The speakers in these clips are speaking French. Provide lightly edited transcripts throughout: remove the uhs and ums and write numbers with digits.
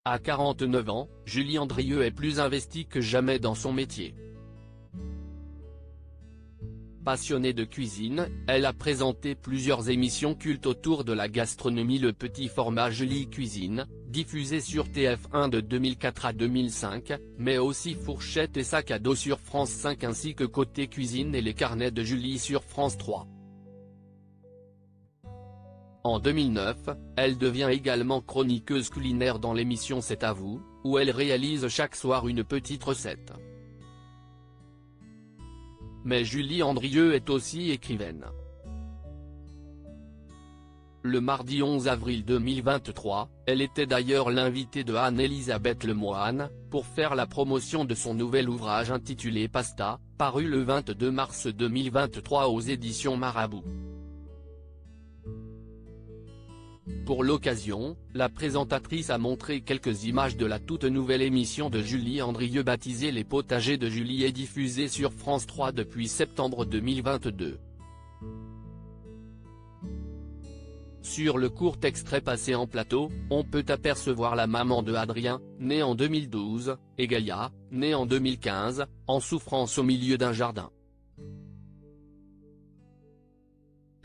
À 49 ans, Julie Andrieux est plus investie que jamais dans son métier. Passionnée de cuisine, elle a présenté plusieurs émissions cultes autour de la gastronomie. Le petit format Julie Cuisine, diffusé sur TF1 de 2004 à 2005, mais aussi Fourchette et Sac à dos sur France 5 ainsi que Côté Cuisine et les carnets de Julie sur France 3. En 2009, elle devient également chroniqueuse culinaire dans l'émission C'est à vous, où elle réalise chaque soir une petite recette. Mais Julie Andrieux est aussi écrivaine. Le mardi 11 avril 2023, elle était d'ailleurs l'invitée de Anne-Elisabeth Lemoine, pour faire la promotion de son nouvel ouvrage intitulé Pasta, paru le 22 mars 2023 aux éditions Marabout. Pour l'occasion, la présentatrice a montré quelques images de la toute nouvelle émission de Julie Andrieux baptisée Les Potagers de Julie et diffusée sur France 3 depuis septembre 2022. Sur le court extrait passé en plateau, on peut apercevoir la maman de Adrien, né en 2012, et Gaïa, née en 2015, en souffrance au milieu d'un jardin.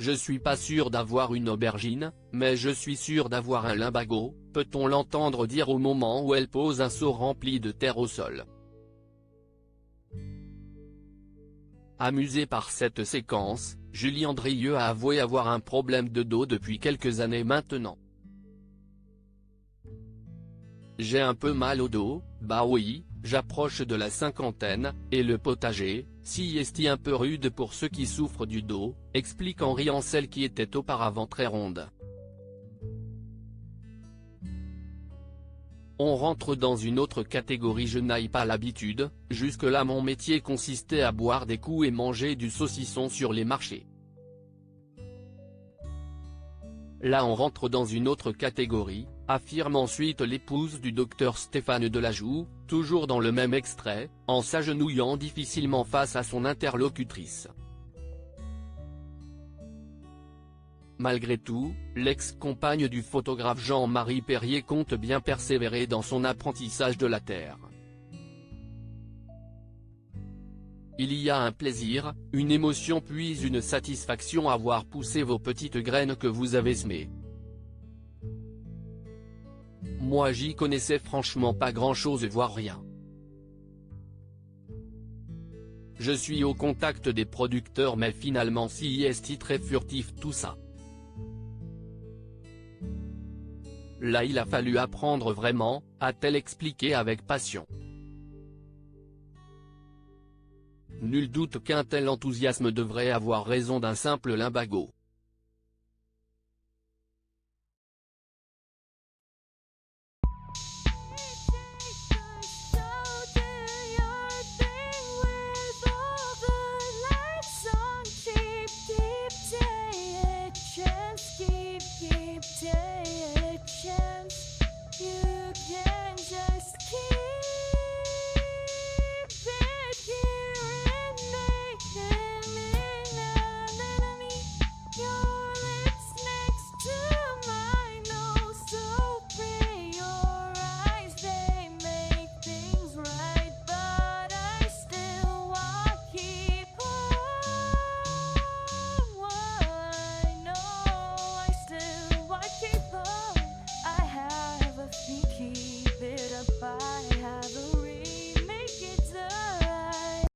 Je suis pas sûr d'avoir une aubergine, mais je suis sûr d'avoir un limbago, peut-on l'entendre dire au moment où elle pose un seau rempli de terre au sol. Amusée par cette séquence, Julie Andrieux a avoué avoir un problème de dos depuis quelques années maintenant. J'ai un peu mal au dos, bah oui, j'approche de la cinquantaine, et le potager, si est un peu rude pour ceux qui souffrent du dos, explique en riant celle qui était auparavant très ronde. On rentre dans une autre catégorie. Je n'ai pas l'habitude, jusque-là mon métier consistait à boire des coups et manger du saucisson sur les marchés. Là on rentre dans une autre catégorie, affirme ensuite l'épouse du docteur Stéphane Delajoux, toujours dans le même extrait, en s'agenouillant difficilement face à son interlocutrice. Malgré tout, l'ex-compagne du photographe Jean-Marie Perrier compte bien persévérer dans son apprentissage de la terre. Il y a un plaisir, une émotion puis une satisfaction à voir pousser vos petites graines que vous avez semées. Moi j'y connaissais franchement pas grand-chose voire rien. Je suis au contact des producteurs mais finalement si est très furtif tout ça. Là il a fallu apprendre vraiment, a-t-elle expliqué avec passion. Nul doute qu'un tel enthousiasme devrait avoir raison d'un simple limbago. Keep it up, I have a